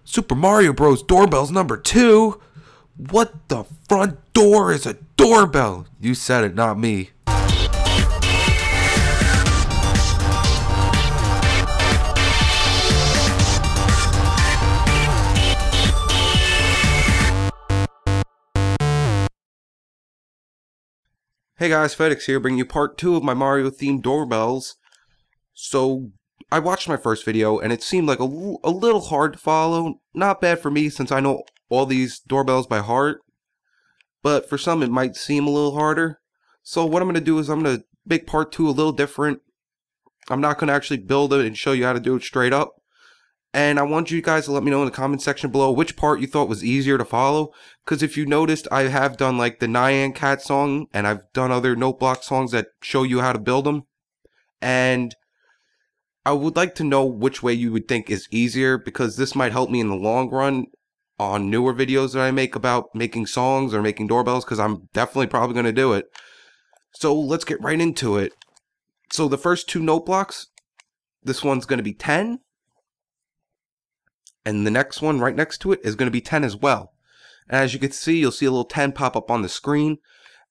Super Mario Bros. Doorbells number 2? What the front door is a doorbell? You said it, not me. Hey guys, FedEx here, bringing you part 2 of my Mario themed doorbells. So, I watched my first video and it seemed like a little hard to follow. Not bad for me since I know all these doorbells by heart. But for some it might seem a little harder. So what I'm going to do is I'm going to make part 2 a little different. I'm not going to actually build it and show you how to do it straight up. And I want you guys to let me know in the comment section below which part you thought was easier to follow. Because if you noticed, I have done like the Nyan Cat song, and I've done other note block songs that show you how to build them. And I would like to know which way you would think is easier, because this might help me in the long run on newer videos that I make about making songs or making doorbells, because I'm definitely probably going to do it. So let's get right into it. So the first 2 note blocks, this one's going to be 10. And the next one right next to it is going to be 10 as well. And as you can see, you'll see a little 10 pop up on the screen.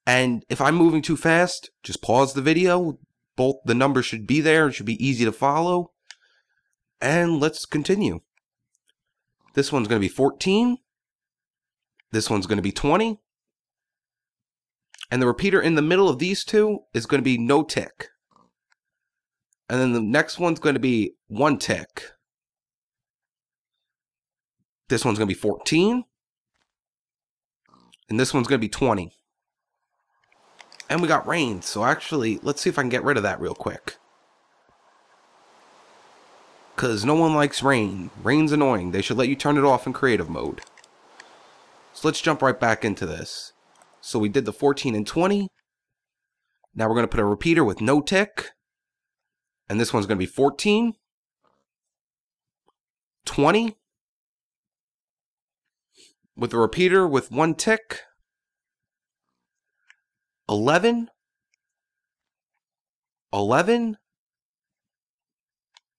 And if I'm moving too fast, just pause the video. Both the numbers should be there. It should be easy to follow. And let's continue. This one's going to be 14. This one's going to be 20. And the repeater in the middle of these two is going to be no tick. And then the next one's going to be 1 tick. This one's going to be 14. And this one's going to be 20. And we got rain. So actually, let's see if I can get rid of that real quick. Because no one likes rain. Rain's annoying. They should let you turn it off in creative mode. So let's jump right back into this. So we did the 14 and 20. Now we're going to put a repeater with no tick. And this one's going to be 14. 20. With a repeater with 1 tick, 11, 11,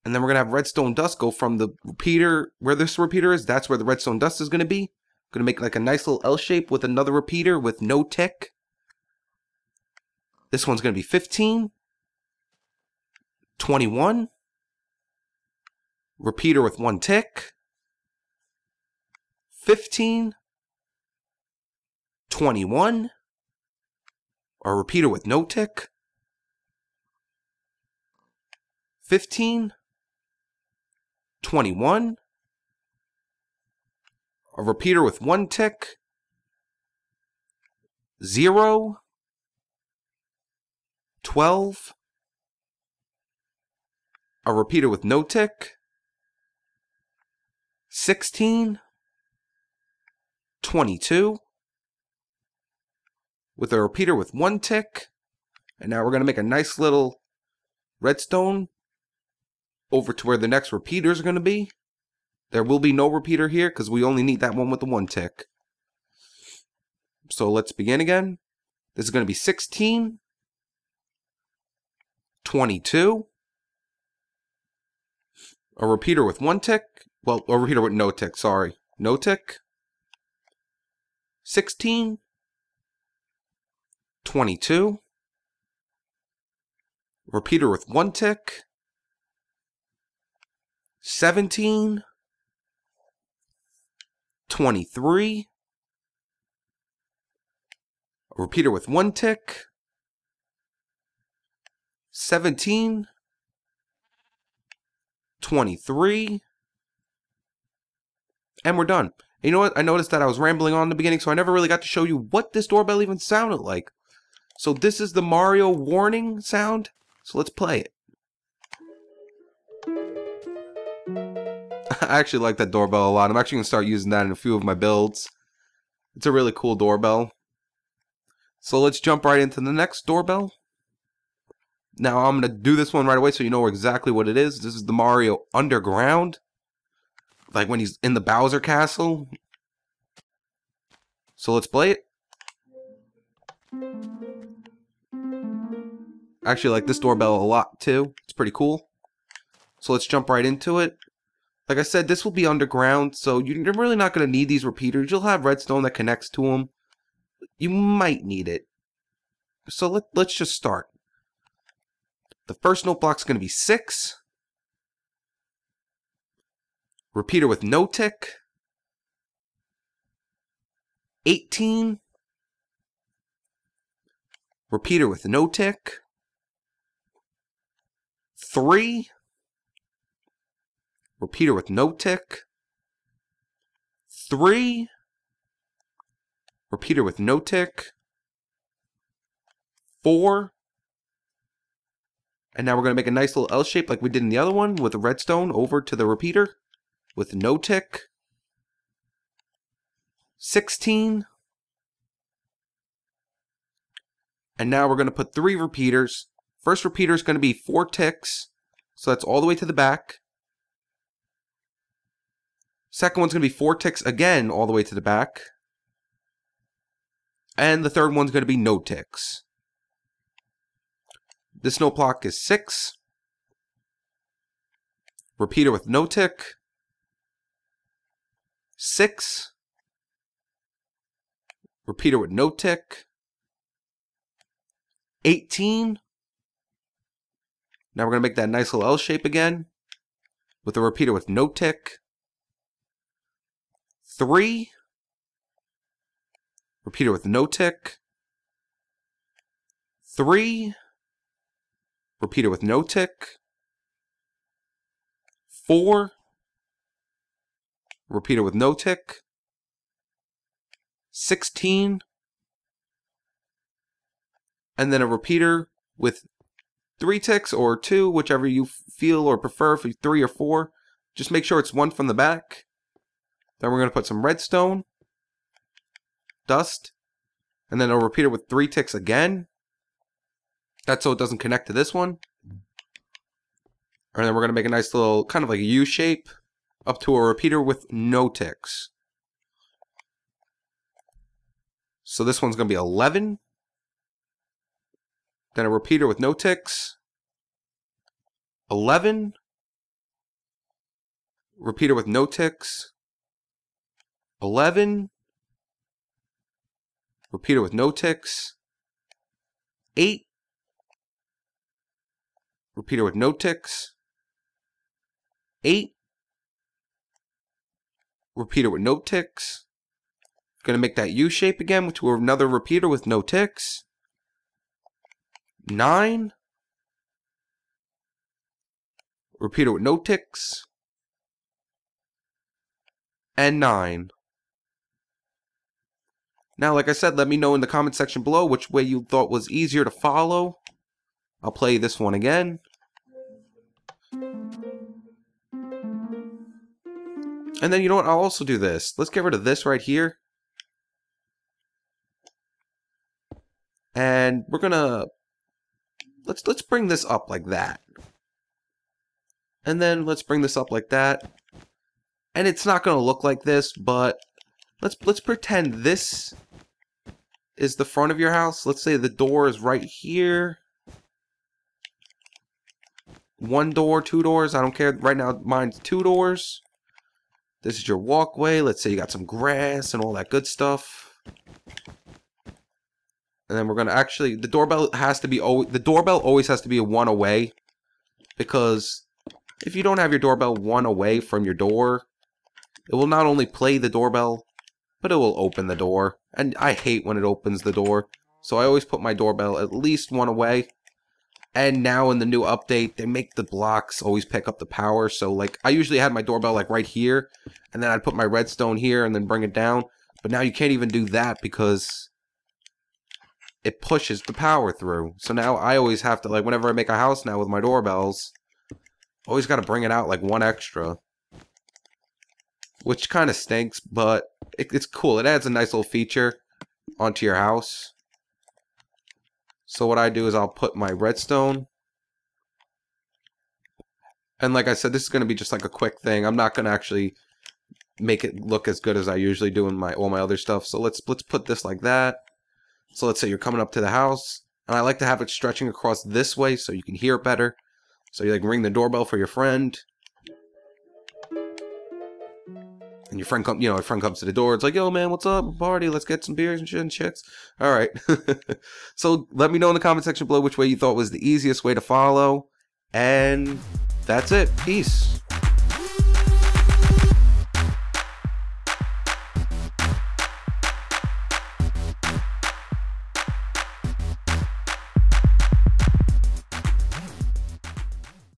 and then we're going to have redstone dust go from the repeater, where this repeater is, that's where the redstone dust is going to be. Going to make like a nice little L shape with another repeater with no tick. This one's going to be 15, 21, repeater with 1 tick, 15, 21, a repeater with no tick, 15, 21, a repeater with 1 tick, 0, 12, a repeater with no tick, 16, 22, with a repeater with 1 tick, and now we're going to make a nice little redstone over to where the next repeaters are going to be. There will be no repeater here because we only need that one with the 1 tick. So let's begin again. This is going to be 16, 22, a repeater with 1 tick, well, a repeater with no tick, sorry, no tick, 16, 22, repeater with 1 tick, 17, 23, a repeater with 1 tick, 17, 23, and we're done. You know what? I noticed that I was rambling on in the beginning, so I never really got to show you what this doorbell even sounded like. So this is the Mario warning sound. So let's play it. I actually like that doorbell a lot. I'm actually going to start using that in a few of my builds. It's a really cool doorbell. So let's jump right into the next doorbell. Now I'm going to do this one right away so you know exactly what it is. This is the Mario Underground. Like when he's in the Bowser Castle. So let's play it. I actually like this doorbell a lot too. It's pretty cool. So let's jump right into it. Like I said, this will be underground, so you're really not going to need these repeaters. You'll have redstone that connects to them. You might need it. So let's just start. The first note block is going to be 6. Repeater with no tick. 18. Repeater with no tick. 3. Repeater with no tick. 3. Repeater with no tick. 4. And now we're going to make a nice little L shape like we did in the other one with the redstone over to the repeater with no tick. 16. And now we're going to put 3 repeaters. First repeater is going to be 4 ticks. So that's all the way to the back. Second one's going to be 4 ticks again all the way to the back. And the third one's going to be no ticks. This note block is 6. Repeater with no tick. 6. Repeater with no tick. 18. Now we're going to make that nice little L shape again with a repeater with no tick. 3. Repeater with no tick. 3. Repeater with no tick. 4. Repeater with no tick. 16. And then a repeater with 3 ticks or 2, whichever you feel or prefer, if 3 or 4. Just make sure it's 1 from the back. Then we're going to put some redstone, dust, and then a repeater with 3 ticks again. That's so it doesn't connect to this one. And then we're going to make a nice little, kind of like a U shape, up to a repeater with no ticks. So this one's going to be 11. Then a repeater with no ticks. 11. Repeater with no ticks. 11. Repeater with no ticks. 8. Repeater with no ticks. 8. Repeater with no ticks. Gonna make that U shape again to another repeater with no ticks. 9. Repeater with no ticks. And 9. Now, like I said, let me know in the comment section below which way you thought was easier to follow. I'll play this one again. And then, you know what, I'll also do this. Let's get rid of this right here. And we're gonna... Let's bring this up like that. And then let's bring this up like that. And it's not gonna look like this, but let's pretend this is the front of your house. Let's say the door is right here. 1 door, 2 doors, I don't care. Right now mine's 2 doors. This is your walkway. Let's say you got some grass and all that good stuff. And then we're gonna actually, the doorbell always has to be a 1 away, because if you don't have your doorbell 1 away from your door, it will not only play the doorbell, but it will open the door. And I hate when it opens the door, so I always put my doorbell at least 1 away. And now in the new update, they make the blocks always pick up the power. So like, I usually had my doorbell like right here, and then I'd put my redstone here and then bring it down. But now you can't even do that because it pushes the power through. So now I always have to, like, whenever I make a house now with my doorbells, always got to bring it out like 1 extra. Which kind of stinks, but it's cool. It adds a nice little feature onto your house. So what I do is I'll put my redstone. And like I said, this is going to be just like a quick thing. I'm not going to actually make it look as good as I usually do in all my other stuff. So let's put this like that. So let's say you're coming up to the house. And I like to have it stretching across this way so you can hear it better. So you like ring the doorbell for your friend. and your friend comes to the door. It's like, yo, man, what's up? Party, let's get some beers and shit and chicks. All right. So let me know in the comment section below which way you thought was the easiest way to follow. And that's it. Peace.